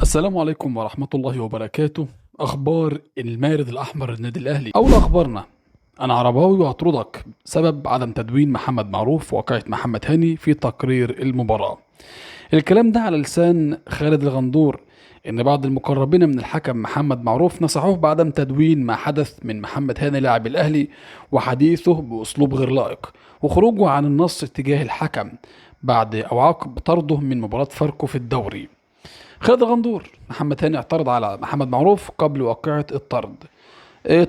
السلام عليكم ورحمة الله وبركاته. أخبار المارد الأحمر النادي الأهلي. أول أخبارنا: أنا عرباوي وهطردك سبب عدم تدوين محمد معروف وواقعة محمد هاني في تقرير المباراة. الكلام ده على لسان خالد الغندور، إن بعض المقربين من الحكم محمد معروف نصحوه بعدم تدوين ما حدث من محمد هاني لاعب الأهلي وحديثه بأسلوب غير لائق وخروجه عن النص تجاه الحكم بعد أو عقب طرده من مباراة فاركو في الدوري. خالد الغندور: محمد هاني اعترض على محمد معروف قبل واقعة الطرد.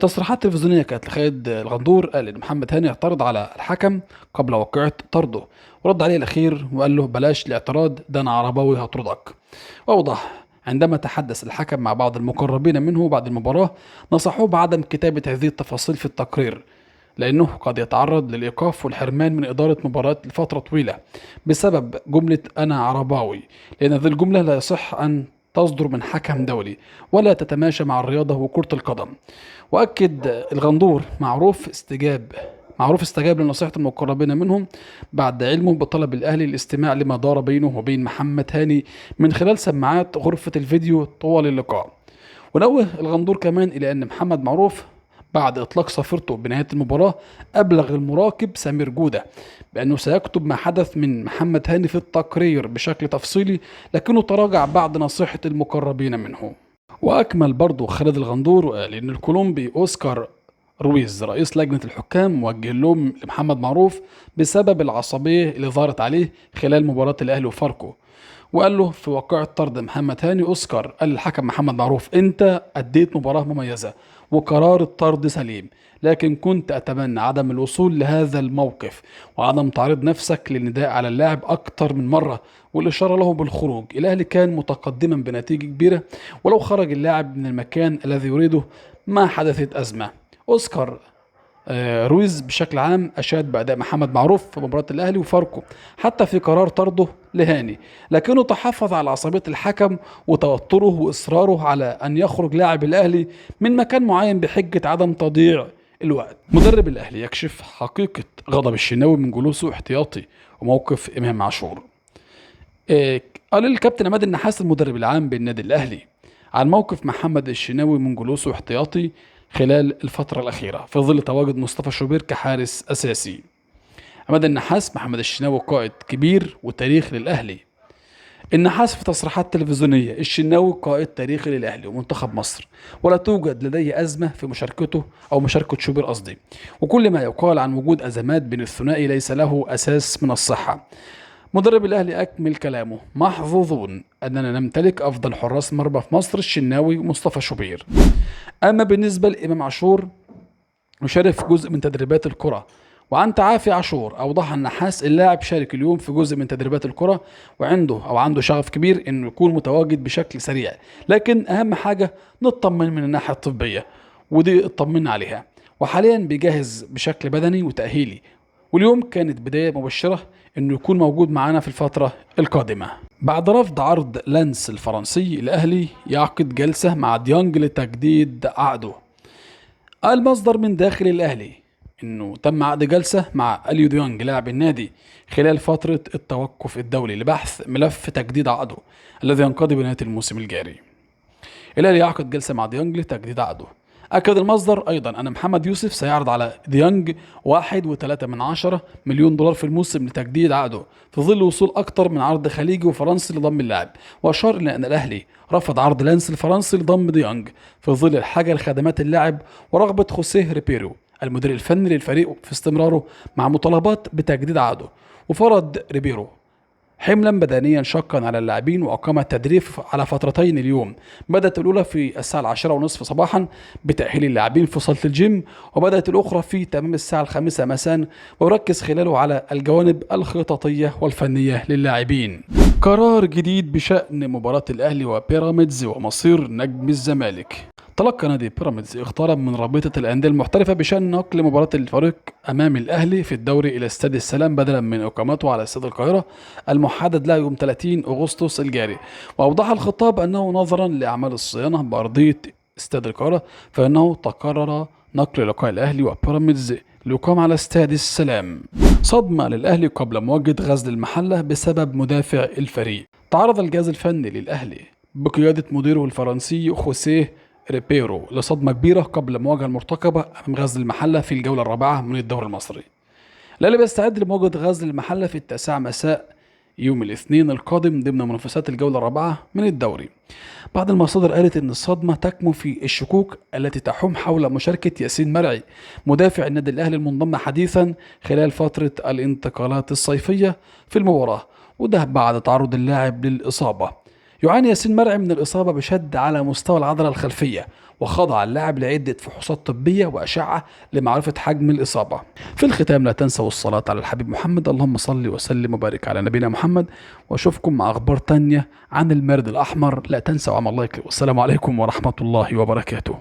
تصريحات تلفزيونية كانت لخالد الغندور، قال إن محمد هاني اعترض على الحكم قبل واقعة طرده، ورد عليه الأخير وقال له بلاش الاعتراض، ده أنا عرباوي هطردك. وأوضح: عندما تحدث الحكم مع بعض المقربين منه بعد المباراة نصحوه بعدم كتابة هذه التفاصيل في التقرير، لأنه قد يتعرض للإيقاف والحرمان من إدارة مباراة لفترة طويلة بسبب جملة أنا عرباوي، لأن هذه الجملة لا يصح أن تصدر من حكم دولي ولا تتماشى مع الرياضة وكرة القدم. وأكد الغندور: معروف استجاب لنصيحة المقربين منهم بعد علمه بطلب الأهلي الاستماع لما دار بينه وبين محمد هاني من خلال سماعات غرفة الفيديو طوال اللقاء. ونوه الغندور كمان إلى أن محمد معروف بعد إطلاق صافرته بنهاية المباراة أبلغ المراقب سمير جودة بأنه سيكتب ما حدث من محمد هاني في التقرير بشكل تفصيلي، لكنه تراجع بعد نصيحة المقربين منه. وأكمل برضه خالد الغندور وقال إن الكولومبي أوسكار رويز رئيس لجنة الحكام وجه لهم لمحمد معروف بسبب العصبية اللي ظهرت عليه خلال مباراة الأهلي وفاركو، وقال له في واقعة طرد محمد هاني أوسكار قال للحكم محمد معروف: أنت أديت مباراة مميزة وقرار الطرد سليم، لكن كنت أتمنى عدم الوصول لهذا الموقف وعدم تعريض نفسك للنداء على اللاعب أكتر من مرة والإشارة له بالخروج. الأهلي كان متقدما بنتيجة كبيرة، ولو خرج اللاعب من المكان الذي يريده ما حدثت أزمة. أوسكار رويز بشكل عام أشاد بأداء محمد معروف في مباراة الأهلي وفاركو حتى في قرار طرده لهاني، لكنه تحفظ على عصبية الحكم وتوتره وإصراره على أن يخرج لاعب الأهلي من مكان معين بحجة عدم تضييع الوقت. مدرب الأهلي يكشف حقيقة غضب الشناوي من جلوسه احتياطي وموقف إمام عاشور. قال الكابتن عماد النحاس المدرب العام بالنادي الأهلي عن موقف محمد الشناوي من جلوسه احتياطي خلال الفترة الأخيرة في ظل تواجد مصطفى شوبير كحارس أساسي. عماد النحاس: محمد الشناوي قائد كبير وتاريخ للأهلي. النحاس في تصريحات تلفزيونية: الشناوي قائد تاريخي للأهلي ومنتخب مصر، ولا توجد لديه أزمة في مشاركته أو مشاركة شوبير قصدي، وكل ما يقال عن وجود أزمات بين الثنائي ليس له أساس من الصحة. مدرب الأهلي أكمل كلامه: محظوظون أننا نمتلك أفضل حراس مرمى في مصر، الشناوي ومصطفى شوبير. أما بالنسبة لإمام عاشور يشارك في جزء من تدريبات الكرة. وعن تعافي عاشور أوضح النحاس: اللاعب شارك اليوم في جزء من تدريبات الكرة عنده شغف كبير إنه يكون متواجد بشكل سريع، لكن أهم حاجة نطمن من الناحية الطبية ودي اطمنا عليها، وحاليا بيجهز بشكل بدني وتأهيلي، واليوم كانت بداية مبشرة إنه يكون موجود معنا في الفترة القادمة. بعد رفض عرض لانس الفرنسي، الأهلي يعقد جلسة مع ديانج لتجديد عقده. قال مصدر من داخل الأهلي إنه تم عقد جلسة مع أليو ديانج لاعب النادي خلال فترة التوقف الدولي لبحث ملف تجديد عقده الذي ينقضي بنهاية الموسم الجاري. الأهلي يعقد جلسة مع ديانج لتجديد عقده. أكد المصدر أيضا أن محمد يوسف سيعرض على ديانج 1.3 مليون دولار في الموسم لتجديد عقده في ظل وصول أكثر من عرض خليجي وفرنسي لضم اللاعب، وأشار إلى أن الأهلي رفض عرض لانس الفرنسي لضم ديانج في ظل الحاجة لخدمات اللاعب ورغبة خوسيه ريبيرو المدير الفني للفريق في استمراره مع مطالبات بتجديد عقده. وفرض ريبيرو حملا بدنيا شاقا على اللاعبين وأقام التدريب على فترتين اليوم، بدأت الأولى في الساعة 10:30 صباحا بتأهيل اللاعبين في صالة الجيم، وبدأت الأخرى في تمام الساعة 5 مساء، ويركز خلاله على الجوانب الخططية والفنية للاعبين. قرار جديد بشأن مباراة الأهلي وبيراميدز ومصير نجم الزمالك. تلقى نادي بيراميدز اختارا من رابطة الأندية المحترفة بشأن نقل مباراة الفريق أمام الأهلي في الدوري إلى استاد السلام بدلا من إقامته على استاد القاهرة المحدد له يوم 30 أغسطس الجاري. وأوضح الخطاب أنه نظرا لأعمال الصيانة بأرضية استاد القاهرة فإنه تقرر نقل لقاء الأهلي وبيراميدز ليقام على استاد السلام. صدمة للأهلي قبل مواجهة غزل المحلة بسبب مدافع الفريق. تعرض الجهاز الفني للأهلي بقيادة مديره الفرنسي خوسيه ريبيرو لصدمة كبيرة قبل المواجهة المرتقبة أمام غزل المحلة في الجولة الرابعة من الدوري المصري. الأهلي بيستعد لمواجهة غزل المحلة في 9 مساء يوم الاثنين القادم ضمن منافسات الجولة الرابعة من الدوري. بعض المصادر قالت إن الصدمة تكمن في الشكوك التي تحوم حول مشاركة ياسين مرعي مدافع النادي الأهلي المنضم حديثا خلال فترة الانتقالات الصيفية في المباراة، وده بعد تعرض اللاعب للإصابة. يعاني ياسين مرعي من الإصابة بشد على مستوى العضلة الخلفية، وخضع اللاعب لعدة فحوصات طبية وأشعة لمعرفة حجم الإصابة. في الختام لا تنسوا الصلاة على الحبيب محمد، اللهم صل وسلم وبارك على نبينا محمد، وأشوفكم مع أخبار تانية عن المارد الأحمر. لا تنسوا عمل لايك، والسلام عليكم ورحمة الله وبركاته.